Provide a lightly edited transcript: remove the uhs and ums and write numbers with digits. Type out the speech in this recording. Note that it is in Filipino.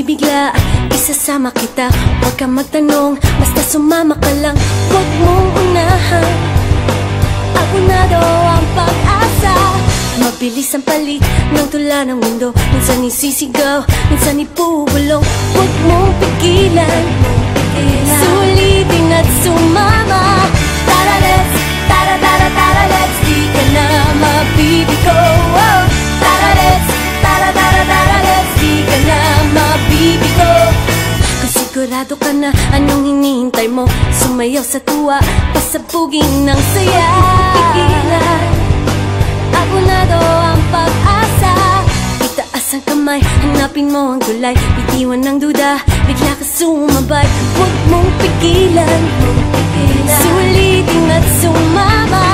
mabibigla, isasama kita. Huwag kang magtanong, basta sumama ka lang. Huwag mong unahan, abonado ang pag-asa. Mabilis ang palit ng tula ng mundo. Minsan isisigaw, minsan ipubulong. Huwag mong pigilan, sulitin at sumama. Tara let's, tara tara tara let's, di ka na mabibigo. Oh, tara let's, tara tara tara let's, di ka na mabibigo. Kung sigurado ka na, anong hinihintay mo? Sumayaw sa tuwa, pasabugin ng saya. Pigilan, abonado ang pag-asa. Itaas ang kamay, hanapin mo ang gulay. Bitiwan ng duda, bigla ka sumabay. Huwag mong pigilan, sulitin at sumama.